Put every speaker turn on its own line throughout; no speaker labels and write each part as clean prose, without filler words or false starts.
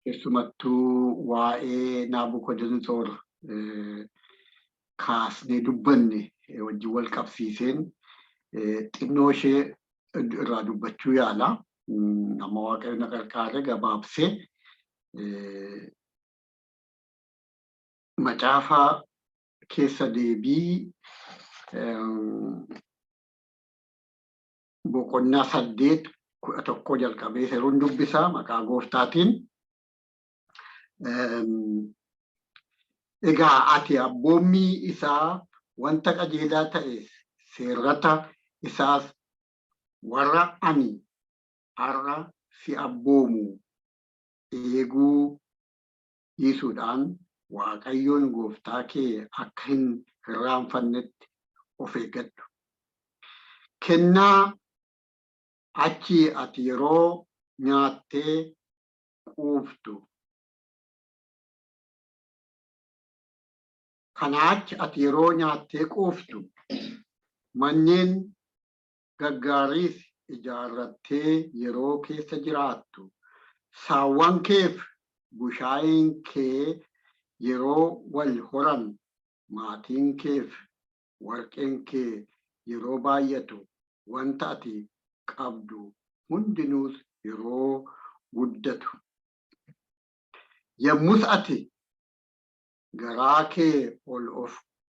keessumattuu waa'ee Naabukodonosor kaasnee dubbanne wajjin wal qabsiiseen xinnoo ishee irraa dubbachuu yaala. Amma Waaqayyo na gargaare gabaabsee macaafa keessa deebii boqonnaa 8:11 jalqabee seeruun dubbisaa maqaa gooftaatiin. Egaa ati abboommii isaa wanta qajeelaa ta'e seerrata isaas warra ani har'a si abboomu eeguu dhiisuudhaan Waaqayyoon gooftaa kee akka hin irraanfannetti of eeggadhu. Kennaa achi ati yeroo nyaattee quuftu kanaachi ati yeroo nyaattee quuftu manneen gaggaariis ijaarrattee yeroo keessa jiraattu saawwan keef bushaayeen kee yeroo wal horan maatiin keef warqeen kee yeroo baay'atu wanta ati qabdu hundinuus yeroo guddatu yommus ati garaa kee ol of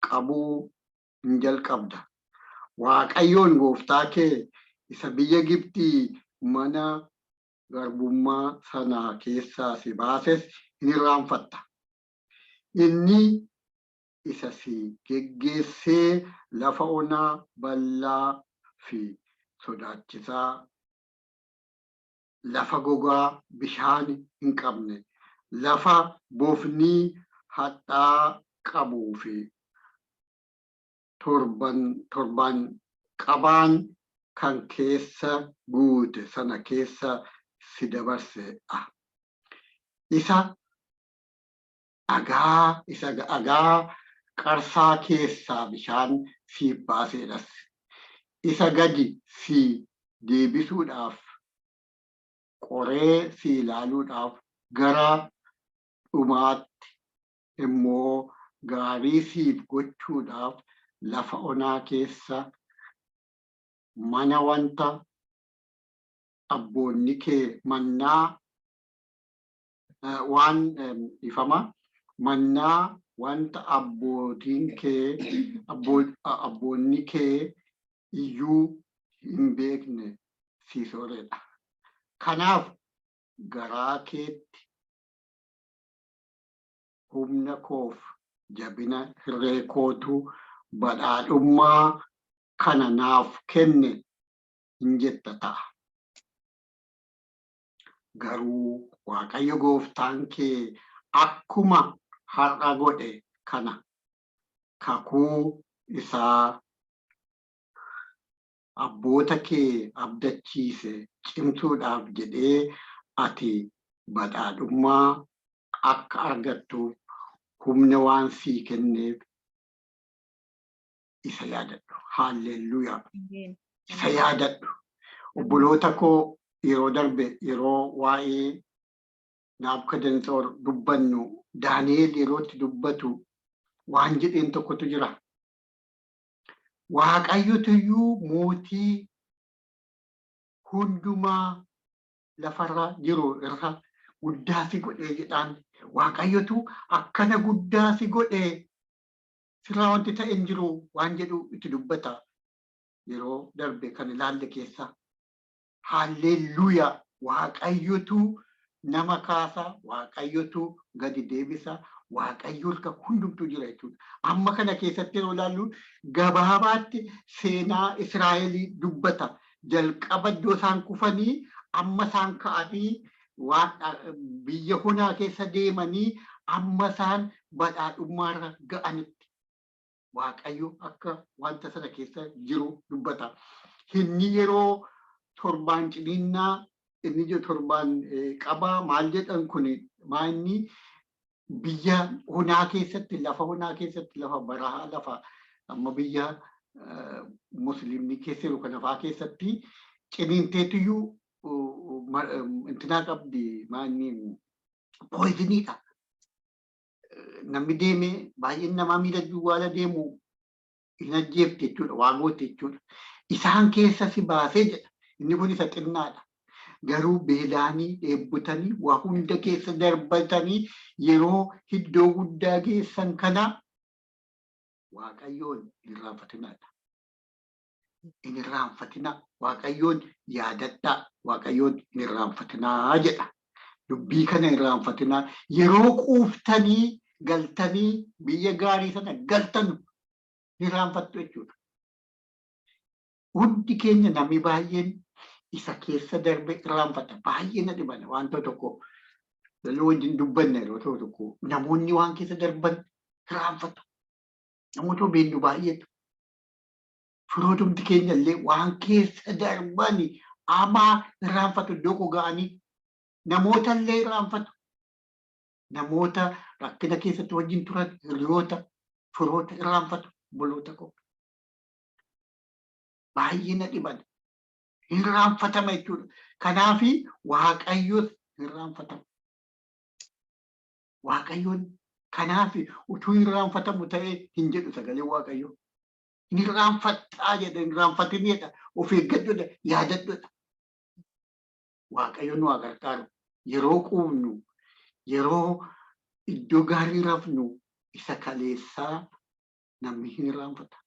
qabuu hin jalqabda. Waaqayyoon gooftaa kee isa biyya Gibxii mana garbummaa sanaa keessaa si baases hin irraanfatta. Inni isa si geggeessee lafa onaa bal'aa fi sodaachisaa lafa gogaa bishaan hin qabne lafa bofni hadhaa qabuu fi torban qabaan kan keessa guute sana keessa si dabarsedha. Isa dhagaa qarsaa keessaa bishaan siif baasedhas. Isa gadi si deebisuudhaaf qoree si ilaaluudhaaf gara dhumaatti immoo gaarii siif gochuudhaaf lafa onaa keessa mana wanta abboonni kee mannaa waan ifama mannaa wanta abboonni kee iyyuu hin beekne si sooredha. Kanaaf garaa keetti humna koof jabina hirree kootu badhaadhummaa kana naaf kenne hin jetta ta'a. Garuu Waaqayyo gooftaan kee akkuma har'a godhe kana kakuu isaa abboota kee abdachiise cimsuudhaaf jedhee ati badhaadhummaa akka argattuuf humna waan sii kenneef isa yaadadhu. Haalleluuyaa. Isa yaadadhu. Obboloota koo yeroo darbe yeroo waa'ee Naabukodonosor dubbannu Daani'el yerootti dubbatu waan jedheen tokkotu jira. Waaqayyotu iyyuu mootii hundumaa lafarra jiru irra guddaa si godhee jedhaan. Waaqayyotu akkana guddaa si godhee sirraa wanti ta'e hin jiru waan jedhu itti dubbata. Yeroo darbe kan ilaalle keessa. Haalleluuyaa. Waaqayyotu nama kaasa, Waaqayyotu gadi deebisa, Waaqayyo harka hundumtuu jira jechuudha. Amma kana keessatti yeroo ilaallu gabaabaatti seenaa Israa'elii dubbata. Jalqaba iddoo isaan kufanii amma isaan ka'anii biyya hunaa keessa deemanii amma isaan badhaadhummaarra ga'anitti Waaqayyo akka wanta sana keessa jiru dubbata. Inni yeroo torbaan ciniinnaa inni je torbaan qabaa maal jedhan kun maanni biyya hunaa keessatti lafa hunaa keessatti lafa barahaa lafa amma biyya muslimni keessa jiru kanafaa keessatti ciniinteetiyyuu intinaa qabdi maanni poiziniidha. Namni deemee baay'een namaa miila duwwaala deemu hin ajjeefte jechuudha, waa goote jechuudha. Isaan keessa si baasee jedha. Inni kun isa xinnaadha. Garuu beelaanii dheebbotanii waa hunda keessa darbatanii yeroo iddoo guddaa geessan kana Waaqayyoon hin irraanfatinaadha. Hin irraanfatinaa. Waaqayyoon yaadadhaa. Waaqayyoon hin irraanfatinaa jedha. Dubbii kana hin irraanfatinaa. Yeroo quuftanii galtanii biyya gaarii sana galtan hin irraanfattu jechuudha. Hundi keenya namni baay'een isa keessa darbe irraanfata. Baay'ee na dhibana wanta tokko loloo wajjin dubbanne yeroo tokko namoonni waan keessa darban irraanfatu. Namoota beeknu baay'eetu. Firootumti keenya illee waan keessa darbani amaa irraanfatu iddoo ga'anii namoota illee irraanfatu. Namoota rakkina keessatti wajjin turan hiriyoota firoota irraanfatu boloota koo. Baay'ee na dhibana. Irraanfatama jechuudha. Kanaafi Waaqayyoon irraanfatama. Waaqayyoon kanaafi utuu irraanfatamu ta'ee hin jedhu sagalee Waaqayyoo. Hin irraanfattaa jedha, hin irraanfatinedha. Of eeggadhodha, yaadadhodha. Waaqayyoon waa gargaaru. Yeroo quufnu, yeroo iddoo gaarii rafnu isa kaleessaa namni hin irraanfata.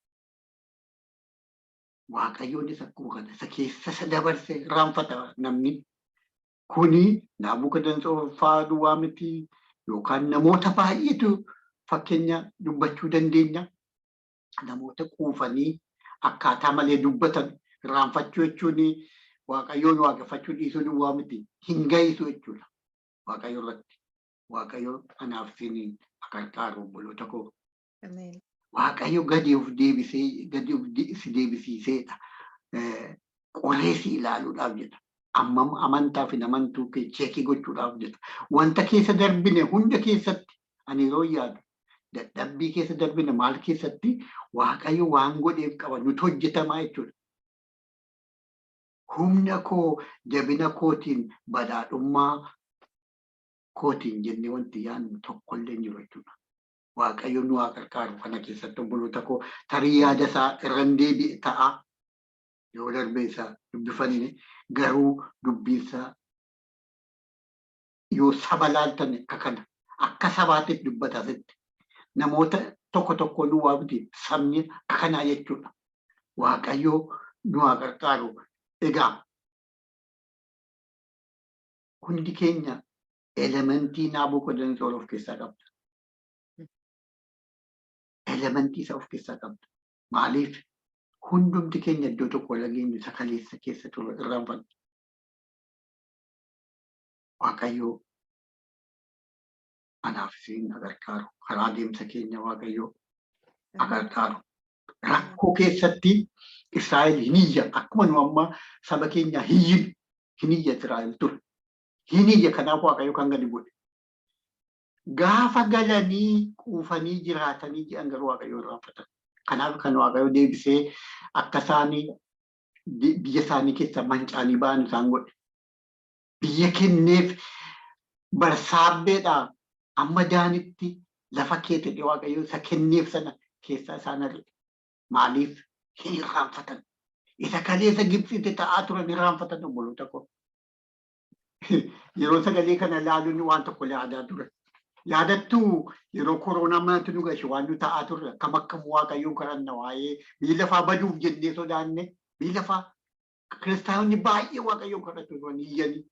Waaqayyoon isa kana isa keessa isa dabarse irraanfata namni. Kuni Naabukadnezar fa'aa duwwaa miti yookaan namoota baay'eetu fakkeenya dubbachuu dandeenya. Namoota quufanii akkaataa malee dubbatan irraanfachuu jechuun Waaqayyoon waaqeffachuu dhiisuu duwwaa miti. Hin ga'isu jechuudha. Waaqayyo irratti. Waaqayyo anaaf isiniin gargaaru obboloota koo. Waaqayyo gadi of deebisiiseedha. Qoree si ilaaluudhaaf jedha. Ammam amantaa fi amantuu kee cheekii gochuudhaaf jedha. Wanta keessa darbine hunda keessatti ani yeroo yaadu dadhabbii keessa darbine maal keessatti Waaqayyo waan godheef qaba nuti hojjetamaa jechuudha. Humna koo jabina kootiin badhaadhummaa kootiin jennee wanti yaadnu tokkollee hin jiru jechuudha. Waaqayyo nu haa gargaaru kana keessatti obboloota koo tarii yaada isaa irraan deebi'e ta'a. Yoo darbe isaa dubbifanne garuu dubbiinsaa yoo saba laaltan akka kana akka sabaatiif dubbata asitti. Namoota tokko nu waamti sabni akka kanaa jechuudha. Waaqayyo nu haa gargaaru. Egaa hundi keenya elementii Naabukadnezar of keessaa qabda. Elementii isaa of keessaa qabda. Maaliif hundumti keenya iddoo tokko lageenyu isa kaleessa keessa ture irraanfanna. Waaqayyo anaaf isin gargaaru. Karaa deemsa keenya Waaqayyo gargaaru. Rakkoo keessatti Israa'el hin iyya. Akkuma nu amma saba keenya hin iyya Israa'el ture. Hin iyya kanaaf Waaqayyo kan gadi godhe. Gaafa galanii quufanii jiraatanii jedhan garuu Waaqayyo irraanfatan. Kanaaf kan Waaqayyo deebisee akka isaanii biyya isaanii keessa mancaanii ba'an isaan godhe. Biyya kenneef barsaabbeedhaa amma daanitti lafa keetti Waaqayyo isa kenneef sana keessaa isaan arge. Maaliif hin irraanfatan? Isa kaleessa Gibxitti ta'aa turan irraanfatan obboloota koo. Yeroo sagalee kana ilaaluun waan tokko yaadaa ture. Yaadattuu yeroo koronaa manatti nu gashe waan nu ta'aa turre akkam akkam Waaqayyoon kadhanna waa'ee biyya lafaa baduuf jennee sodaanne biyya lafaa kiristaanonni baay'ee Waaqayyoon kadhatu turan iyyanii.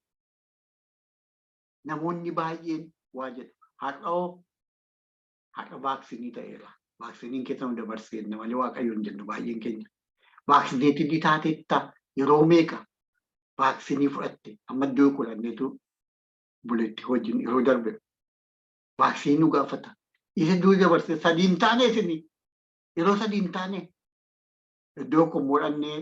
Namoonni baay'een waa jedhu har'a vaaksiinii ta'eera. Vaaksiniin keessa nu dabarseenna malee Waaqayyoon jennu baay'een keenya. Vaaksineetii taateetta yeroo meeqa vaaksinii fudhatte amma iddoo kudhanneetu buletti hojiin yeroo darbe. Vaaksiinii nu gaafata. Isa iddoo dabarse sadii hin taane isinii yeroo sadii hin taane iddoo kun godhannee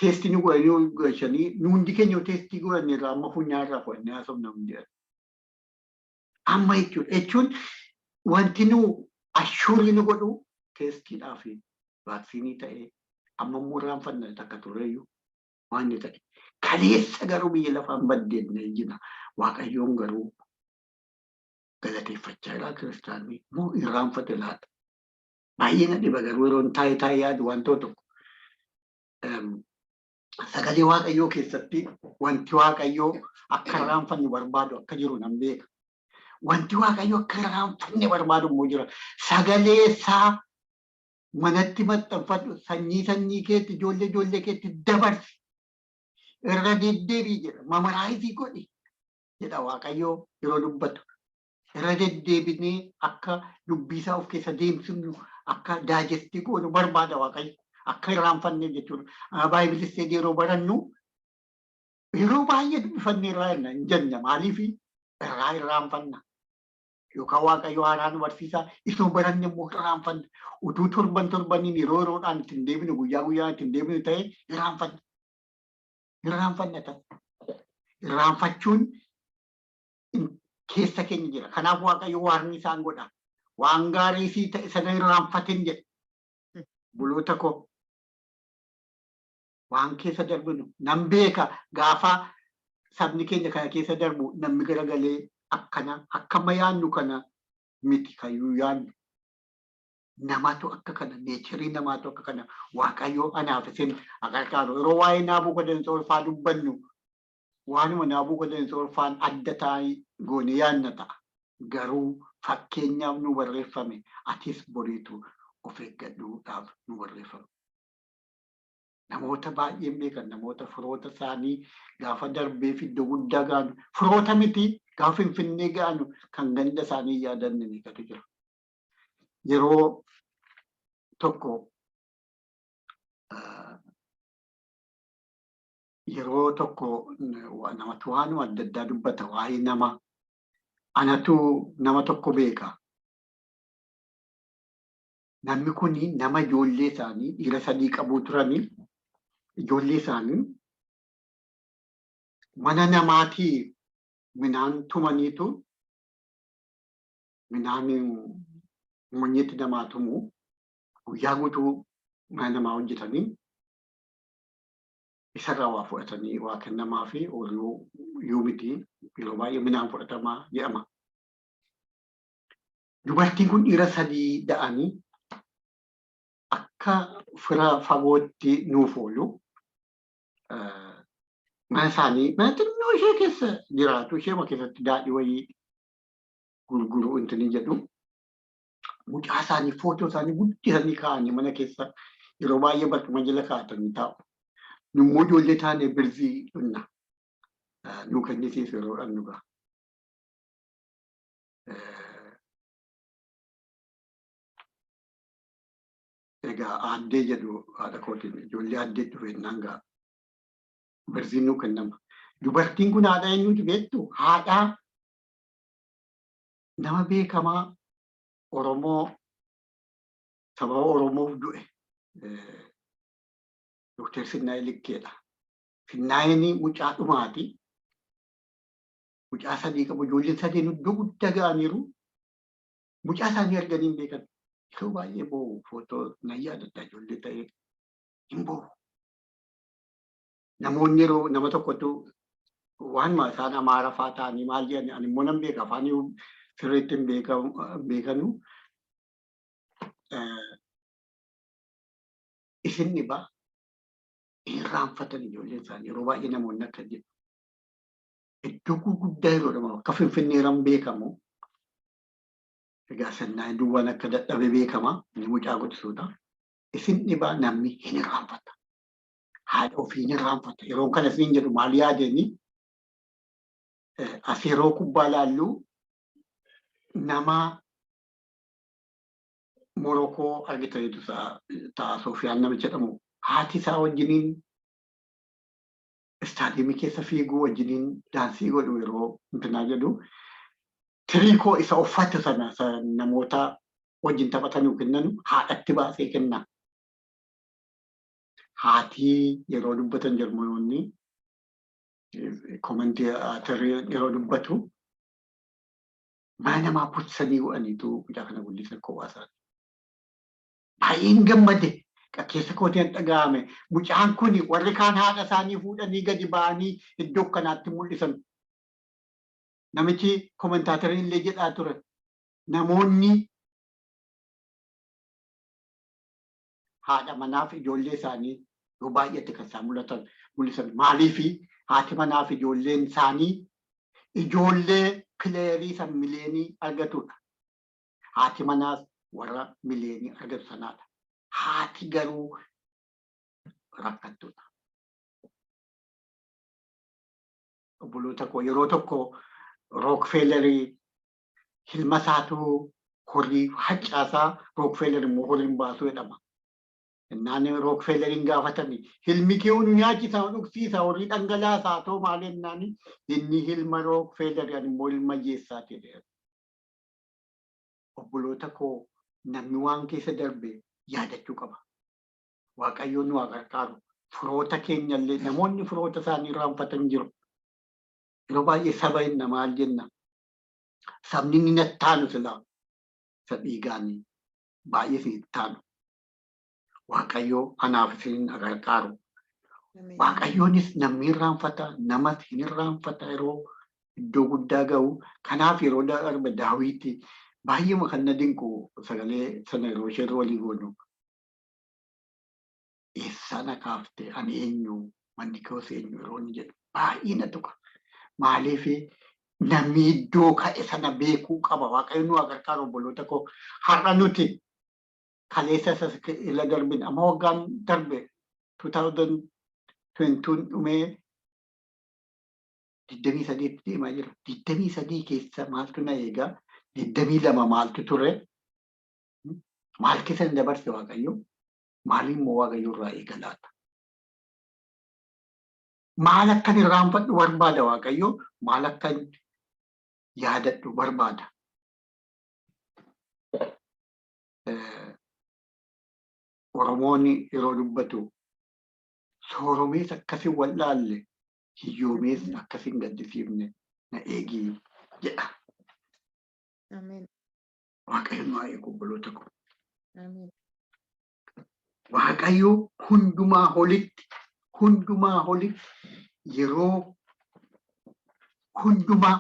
teestii nu godhanii gashanii nu hundi keenya teestii godhannee irraa amma funyaan irraa fudhannee haasofna hundi jedhan. Amma jechuun wanti nu ashuurri nu godhu teestiidhaa fi vaaksiinii ta'ee amma immoo irraanfanna takka tureyyuu waan ta'e. kaleessa garuu biyya lafaan baddeenne jina waaqayyoon garuu galateeffachaa jira kiristaanni moo irraanfate laata baay'ee na dhiba garuu yeroon taa'ee yaadu wantoota sagalee waaqayyoo keessatti wanti waaqayyoo akka irraanfannu barbaadu akka jiru nan beeka. Wanti waaqayyoo akka irraanfanne barbaadu immoo jira. Sagalee isaa manatti maxxanfadhu sanyii keetti ijoollee keetti dabarsi. Irra deddeebii jedha mamaraayisii godhi jedha waaqayyoo yeroo dubbatu. Irra deddeebinee akka dubbisaa of keessa deemsinu akka daajestii goonu barbaada waaqayyo. Akka irraanfanne jechuudha. Baayibilis yeroo barannu yeroo baay'ee dubbifannee irraa hin jenne maaliif irraanfanna. Yookaan waaqayyo haaraan barsiisaa isoo baranne immoo irraanfanna. Utuu torbaniin yeroodhaan ittiin deebinu guyyaa guyyaan ittiin deebinu ta'e irraanfanna. Irraanfanna ta'a. Irraanfachuun keessa keenya jira. Kanaaf waaqayyo waarni isaan godha. Waan gaarii sii ta'e sana irraanfatin jedha. Buloota koo waan keessa darbinu nan beeka gaafa sabni keenya kana keessa darbu namni garagalee akkana akkama yaannu kana miti kayyuu yaannu namatu akka kana neecharii namaatu akka kana waaqayyoo anaaf isin agargaaru yeroo waa'ee Naabukodonosor dubbannu waanuma Naabukodonosor adda taa'ii goone yaanna ta'a garuu fakkeenyaaf nu barreeffame atis boriitu of eeggadhuudhaaf nu barreeffame. Namoota baay'een beekan namoota firoota isaanii gaafa darbee fi iddoo guddaa gaanu firoota miti gaafa Finfinnee gaanu kan ganda isaanii yaadanne ni gatu jira. Yeroo tokko namatu waanuma adda addaa dubbata waa'ee nama anatu nama tokko beeka. Namni kuni nama ijoollee isaanii dhiira 3 qabu turanii ijoollee isaanii mana namaatii midhaan tumaniitu midhaan munyatti namaa tumu guyyaa guutuu mana namaa hojjetanii isarraa waa fudhatanii waa kennamaa fi yoo miti yeroo baay'ee midhaan fudhatamaa jedhama. Dubartiin kun dhiira 3 da'anii akka fira fagootti nuuf oolu mana isaanii mana xinnoo ishee keessa jiraatu ishee keessatti daadhii wayii gurguru intini jedhu mucaa isaanii footoo isaanii guddisanii kaa'anii mana keessa yeroo baay'ee barcuma jala kaa'atanii taa'u. Nummoo ijoollee taanee birzii dhunna nu kennisiisu yeroodhaan dhugaa. Egaa addee jedhu haadha kootiin ijoollee addee dhufeennaan gaa birziin nu kennama. Dubartiin kun haadha eenyuti beektu? Haadha nama beekamaa Oromoo sababa Oromoof du'e Dr. Sinnaayee Likkeedha. Sinnaayeen mucaa dhumaati. Mucaa 3 qabu ijoolleen 3 iddoo guddaa ga'aniiru. Mucaa isaanii arganii hin beekan. Yeroo baay'ee boo'u footoo nan yaadadha ijoollee ta'ee hin boo'u. Namoonni yeroo nama tokkotu waanuma isaan Amaara fa'aa ta'anii maal jedhani ani immoo nan beeka afaanii sirriitti hin beekanu. Isin dhibaa irraanfatan ijoolleen isaanii yeroo baay'ee namoonni akka jedhu. Iddoo gurguddaa yeroo dhama akka Finfinneeran beekamu. Egaa Sinnaayeen duwwaan akka dadhabe beekama inni mucaa guddisuudha. Isin dhibaa namni hin irraanfata. Haadha ofii hin irraanfata. Yeroo kana isin jedhu maal yaadeni as yeroo kubbaa laallu nama Morokoo argitaniitu ta'a Soofiyaan namicha jedhamu haati isaa wajjiniin istaadiyeemii keessa fiiguu wajjiniin daansii godhu yeroo intinaa jedhu tiriikoo isa uffata sana namoota wajjin taphatanii kennanu haadhatti baasee kenna. Haati yeroo dubbatan jarmoonni komantii yeroo dubbatu mana namaa putsanii godhaniitu mucaa kana guddisan kophaa isaanii. Baay'een gammade keessa kootiin dhaga'ame. Mucaan kuni warri kaan haadha isaanii fuudhanii gadi ba'anii iddoo kanaatti mul'isan. Namichi kommentaatariin illee jedhaa ture. Namoonni haadha manaaf ijoollee isaanii yoo baay'ate kan isaan mul'isan. Maaliifi haati manaaf ijoolleen isaanii ijoollee kileerii san mileenii argatudha. Haati manaas warra mileenii argatu sanaadha. Haati garuu rakkattudha. Obboloota koo yeroo tokko Rookfellerii ilma isaatu horii haccaasaa Rookfeller immoo horiin baasuu jedhama. Innaan Rookfelleriin gaafatanii ilmi kee nu nyaachisa dhugsiisa horii dhangalaasaa ta'u maali jennaan inni ilma Rookfellerii ani immoo ilma hiyyeessaati jedhe. Obboloota koo namni waan keessa darbe yaadachuu qaba. Waaqayyoon nu gargaaru. Firoota keenyallee namoonni firoota isaanii irraanfatan jiru. Yeroo baay'ee saba hinna maal jenna. Sabni ni nattaanu silaa isa dhiigaanii baay'ee si ittaanu. Waaqayyoo anaaf isin gargaaru. Waaqayyoonis namni irraanfata namas hin irraanfata yeroo iddoo guddaa ga'u. Kanaaf yeroo darbe Daawiti baay'ee kan na dinqu sagalee sana yeroo isheen walii goonu. Eessana kaaftee ani eenyu manni koos eenyu yeroo inni jedhu baay'ee na tuqa. Maaliif namni iddoo ka'e sana beekuu qaba. Waaqayyoon nu gargaaru obboloota koo. Har'a nuti kaleessa ila darbin amma waggaan darbe 2022 dhumee 23 deemaa jira. 23 keessa maaltu na eegaa? 22 maaltu ture? Maal keessa hin dabarse Waaqayyo? Maalimmoo Waaqayyo irraa eegalaata? Maal akkan irraanfadhu barbaada Waaqayyo? Maal akkan yaadadhu barbaada? Oromoonni yeroo dubbatu sooromees akkasiin wallaalle hiyyoomees akkasiin gaddisiifne na eegii jedha. Waaqayyo nu haa eegu obboloota koo. Waaqayyo hundumaa olitti yeroo hundumaa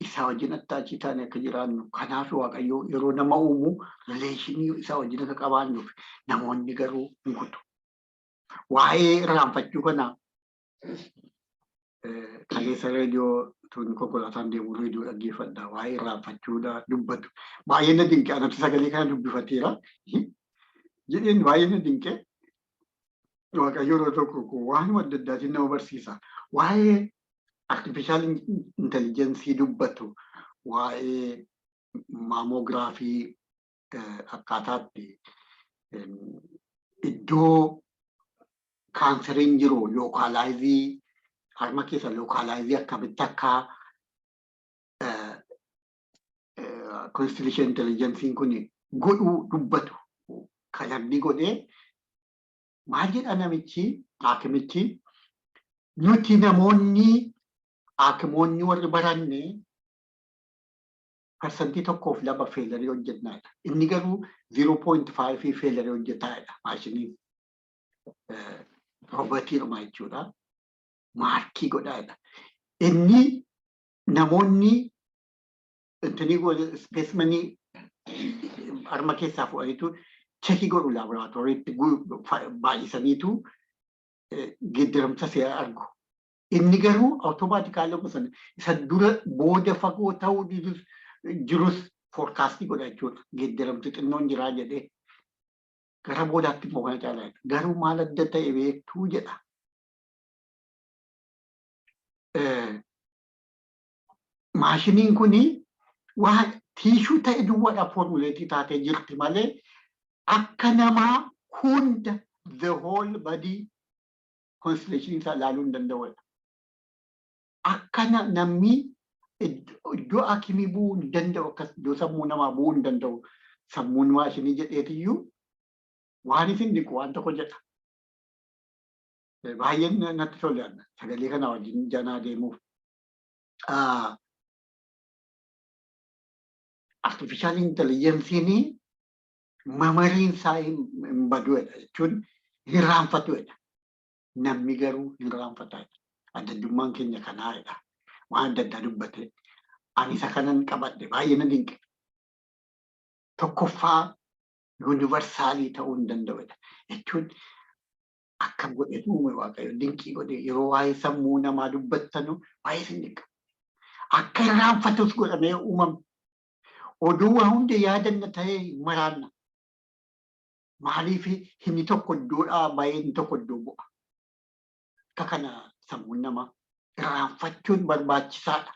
isaa wajjin attaachii taane akka jiraannu. Kanaaf Waaqayyo yeroo nama uumu rileeshinii isaa wajjin akka qabaannuuf namoonni garuu hin kutu. Waa'ee irraanfachuu kana kaleessa reediyoo tun konkolaataan deemu reediyoo dhaggeeffadha. Waa'ee irraanfachuudha dubbatu. Baay'ee na dinqe anatti sagalee kana dubbifateera. Jedheen baay'ee na dinqe. Waaqayyo yeroo tokko waanuma adda addaatiin nama barsiisa. Waa'ee artificial intelligence dubbatu. Waa'ee maamoogiraafii akkaataatti iddoo kaanseriin jiru lookaalaayizii harma keessa lookaalaayizii akkamitti akka constellation intelligencein kun godhuu dubbatu. Kalaqni godhee maal jedha namichi haakimichi nuti namoonni haakimoonni warri baranne persentii 1.2 feelarii hojjetnaadha. Inni garuu 0.5 feelarii hojjetaadha maashiniin. Roobotiidhuma jechuudha. Maarkii godhaadha. Inni namoonni ispeesmanii harma keessaa fuudhaniitu chekii godhu laaboraatooriitti baay'isaniitu geeddaramsa si'a argu. Inni garuu awutomaatikaalii sana isa dura booda fagoo ta'uu jirus foorkaastii godha jechuudha. Geeddaramsi xinnoon jiraa jedhee gara boodaatti immoo kana caalaa garuu maal adda ta'e beektuu jedha. Maashiniin kuni waan tiishuu ta'e duwwaadha foormuleetii taatee jirti malee akka namaa hunda the whole body constellation isaa ilaaluu hin danda'udha. Akka namni iddoo akimii bu'uu hin danda'u akkas iddoo sammuu namaa bu'uu hin danda'u sammuun maashinii jedheetiyyuu waan isin dhiqu waan tokko jedha. Baay'een natti tole sagalee kana wajjin janaa deemuuf. Artificial intelligencein mamariin isaa hin baduudha jechuun hin raanfatuudha. Namni garuu hin raanfataa. Addaddummaan keenya kanaadha. Waan adda addaa dubbate. Ani isa kanan qabadhe baay'ee na dinqe. Tokkoffaa yuunivarsaalii ta'uu hin danda'udha. Jechuun akka godhetu uume Waaqayyo dinqii godhe yeroo waa'ee sammuu namaa dubbattanu baay'ee isin dinqa. Akka irraanfatus godhamee uumame. Oduu waa hundi yaadanna ta'ee maraanna. Maaliif inni tokko iddoodhaa baay'ee inni tokko iddoo bu'a. Akka kana sammuun namaa irraanfachuun barbaachisaadha.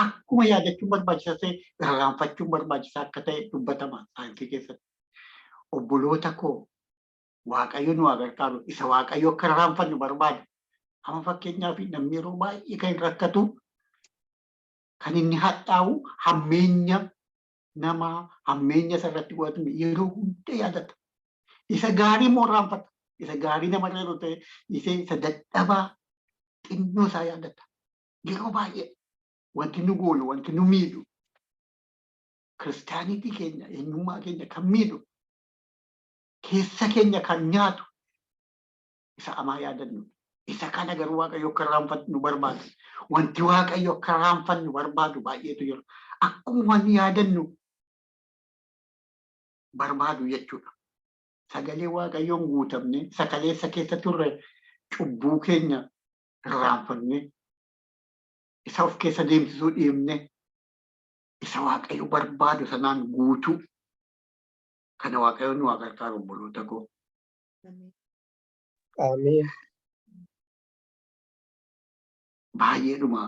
Akkuma yaadachuun barbaachisaa ta'e irraanfachuun barbaachisaa akka ta'e dubbatama saayinsii keessatti. Obboloota koo Waaqayyo nu gargaaru isa Waaqayyo akka irraanfannu barbaadu. Amma fakkeenyaaf namni yeroo baay'ee kan rakkatu kan inni hadhaa'u hammeenya namaa hammeenya isarratti godhatu yeroo hunda yaadata. Isa gaarii immoo irraanfata. Isa gaarii namarra yeroo ta'e isa dadhabaa xinnoo isaa yaadata. Yeroo baay'ee wanti nu goolu wanti nu miidhu kiristaanitii keenya eenyummaa keenya kan miidhu keessa keenya kan nyaatu isa amaa yaadannu. Isa kana garuu Waaqayyo akka irraanfannu barbaadu. Wanti Waaqayyo akka irraanfannu barbaadu baay'eetu jira. Akkuma wanni yaadannu barbaadu jechuudha. Sagalee Waaqayyoon guutamne sakaleessa keessa turre cubbuu keenya irraanfanne isa of keessa deemsisuu dhiibne isa Waaqayyo barbaadu sanaan guutuu kana Waaqayyo nu gargaaru obboloota koo.
Ameen.
Baay'eedhuma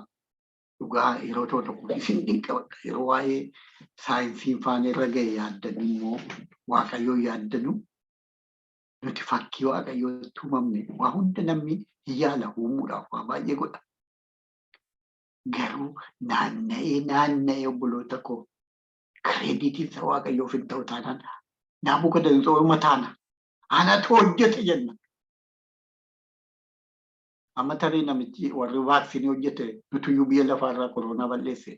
dhugaa yeroo tokko isin dinqa yeroo waa'ee saayinsiin faana irra ga'e yaaddanu immoo Waaqayyoo yaaddanu nuti fakkii Waaqayyootti uumamne waa hunda namni yaala uumuudhaaf waa baay'ee godha. Garuu naanna'ee obboloota koo kireeditiin isa Waaqayyoof hin ta'u taanaan Naabukodonosor mataana anatu hojjete jenna. Amma tarii namichi warri vaaksinii hojjete nutuyyuu biyya lafaarraa koronaa balleesse.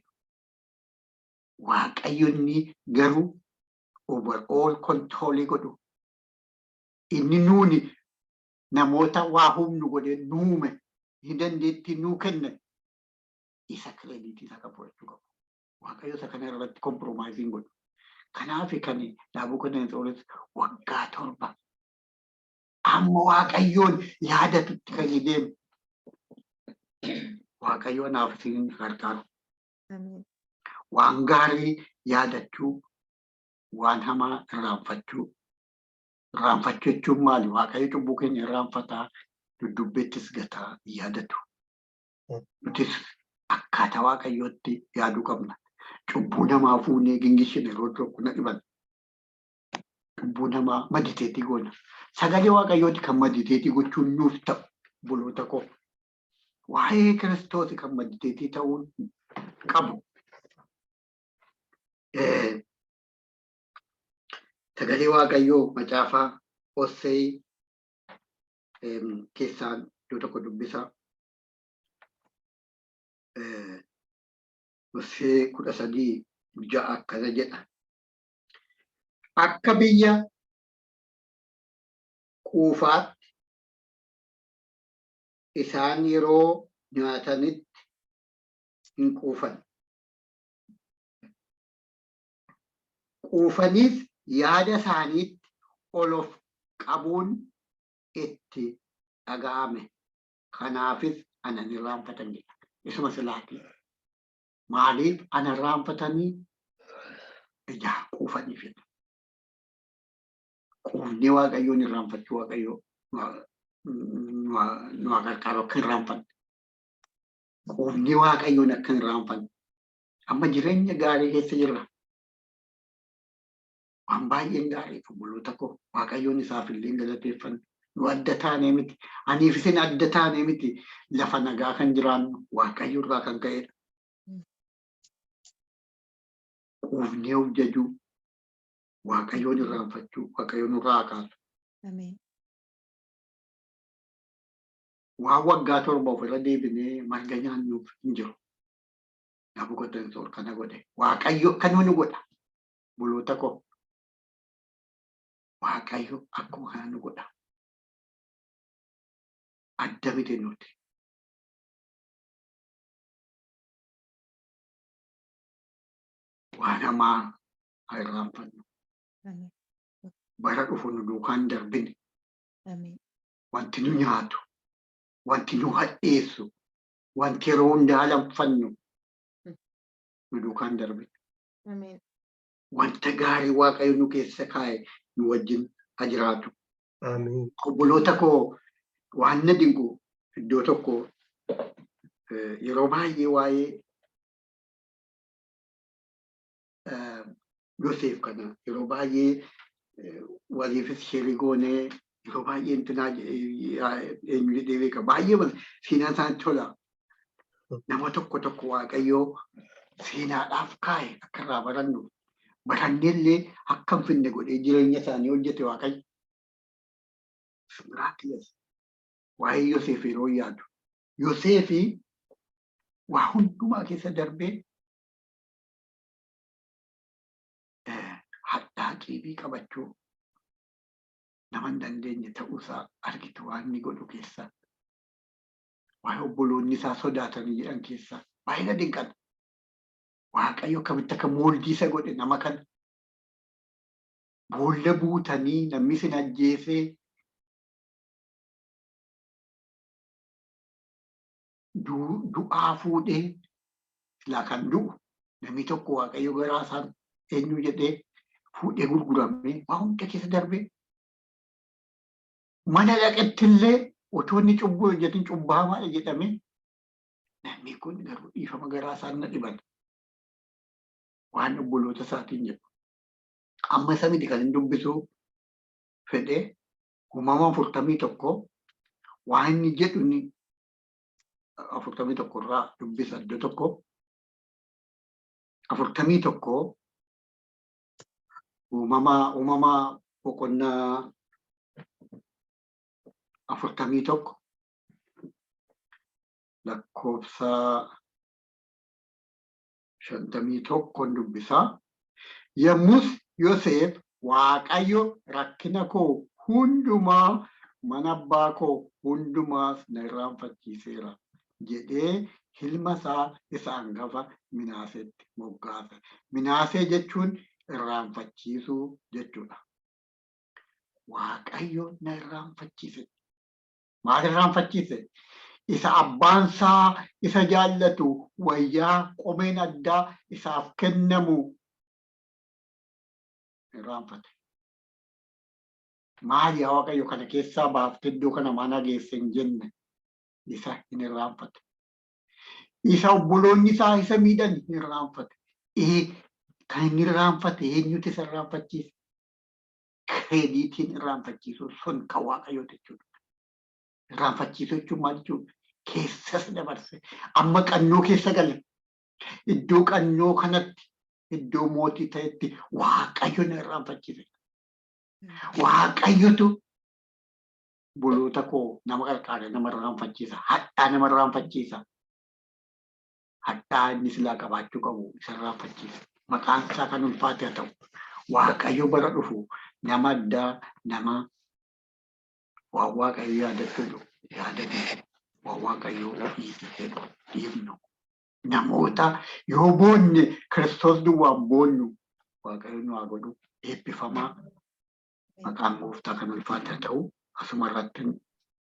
Waaqayyoonni garuu overall controlii godhu. Inni nuuni namoota waa humnu godhee nuume hin dandeettii nuu kenne isa kireeditii isa qabu jechuu qabu. Waaqayyo isa kana irratti kompromaayiziin godhu. Kanaaf kan Naabukodonosoris waggaa 7 amma Waaqayyoon yaadatutti kan deemu. Waaqayyo naaf isin gargaaru. Waan gaarii yaadachuu, waan hamaa irraanfachuu. Irraanfachuu jechuun maali? Waaqayyo cubbuu keenya irraanfataa, duddubbettis gataa yaadatu. Nutis akkaataa Waaqayyootti yaaduu qabna. Cubbuu namaa fuunee gingishine yeroo tokko na dhiban. Cubbuu namaa mediteetii goona. Sagalee Waaqayyooti kan mediteetii gochuun nuuf ta'u obboloota koo. Waa'ee Kiristoos kan mediteetii ta'uun qabu. Sagalee Waaqayyoo macaafaa Hosee keessaan iddoo tokko dubbisa. Hosee 13:6 akkana jedha. Akka biyya quufaatti isaan yeroo nyaatanitti hin quufan. Quufaniis yaada isaaniitti ol of qabuun itti dhaga'ame. Kanaafis anan irraanfatan jedha. Isuma silaati. Maaliif ana irraanfatanii ijaa quufaniif jedha. Quufnee Waaqayyoon irraanfachuu Waaqayyoo nu gargaaru akka irraanfanne. Quufnee Waaqayyoon akka irraanfanne. Amma jireenya gaarii keessa jirra. Waan baay'een gaarii obboloota koo Waaqayyoon isaaf illee galateeffannu. Nu adda taanee miti. Aniif isin adda taanee miti. Lafa nagaa kan jiraannu Waaqayyo irraa kan ka'edha. Quufnee of jajuu, Waaqayyoon irraanfachuu, Waaqayyoon nurraa kaasu. Waan waggaa 7 ofirra deebinee marga nyaannuuf hin jiru. Naabukodonosor kana godhe. Waaqayyo kanuma nu godha. Obboloota koo Waaqayyo akkuma kana nu godha. Adda miti nuti. Waan hamaa haa irraanfannu. Bara dhufu nu duukaan darbine. Wanti nu nyaatu, wanti nu hadheessu, wanti yeroo hundaa alanfannu nu duukaan darbine. Wanta gaarii Waaqayyo nu keessa kaa'e nu wajjin haa jiraatu. Obboloota koo waan na dinqu iddoo tokko yeroo baay'ee waa'ee Yoosef kana yeroo baay'ee waliifis sheerii goonee yeroo baay'ee intinaa eenyu jedhee beeka. Baay'ee seenaan isaanitti tola. Nama tokko Waaqayyoo seenaadhaaf kaa'e akka irraa barannu. Barannellee akka hin finne godhee jireenya isaanii hojjete Waaqayyo. Miraakilesi. Waa'ee Yoosef yeroo yaadu. Yoosef waa hundumaa keessa darbee hadhaa qiibii qabachuu nama hin dandeenye ta'uusaa argitu waan inni godhu keessa. Waa'ee obboloonni isaa sodaatanii jedhan keessa baay'ee na dinqan. Waaqayyo akkamitti akka mooldii isa godhe nama kana. Boolla buutanii namni isin ajjeesee du'aa fuudhee silaa kan du'u namni tokko Waaqayyo garaa isaan eenyu jedhee fuudhee gurguramee waa hunda keessa darbee mana dhaqettillee otoo inni cubbuu hojjetin cubbaamaadha jedhamee namni kun garuu dhiifama garaa isaan na dhiban. Waan obboloota isaatiin jedhu. Amma isa miti kan hin dubbisuu fedhee uumama 41 waan inni jedhu inni 41 irraa dubbisa iddoo tokko 41 uumama boqonnaa 41 lakkoofsa 51 dubbisaa. Yommus Yoosef Waaqayyo rakkina koo hundumaa mana abbaa koo hundumaas na irraanfachiiseera jedhee ilma isaa isa hangafa Minaaseetti moggaase. Minaasee jechuun irraanfachiisuu jechuudha. Waaqayyo na irraanfachiise. Maal irraanfachiise? Isa abbaan isaa isa jaallatu wayyaa qomeen addaa isaaf kennamu irraanfate. Maal yaa Waaqayyo kana keessaa baaftee iddoo kana mana geesse hin jenne isa hin irraanfate. Isa obboloonni isaa isa miidhan hin irraanfate. Kan inni irraanfate eenyutu isa irraanfachiise? Krediitiin irraanfachiisuu sun kan Waaqayyoo jechuudha. Irraanfachiisuu jechuun maal jechuudha? Keessas dabarse. Amma qannoo keessa gale. Iddoo qannoo kanatti iddoo mootii ta'etti Waaqayyo na irraanfachiise. Waaqayyotu obboloota koo nama qarqaare nama irraanfachiisa. Hadhaa nama irraanfachiisa. Hadhaa inni silaa qabaachuu qabu isa irraanfachiisa. Maqaan isaa kan ulfaate haa ta'u. Waaqayyo bara dhufu nama addaa nama waan Waaqayyo yaadachuu yaadanii waan Waaqayyo dhiisee dhiifnu. Namoota yoo boonne Kiristoos duwwaan boonnu Waaqayyo nu haa godhu eebbifamaa. Maqaan gooftaa kan ulfaate haa ta'u. Asuma irratti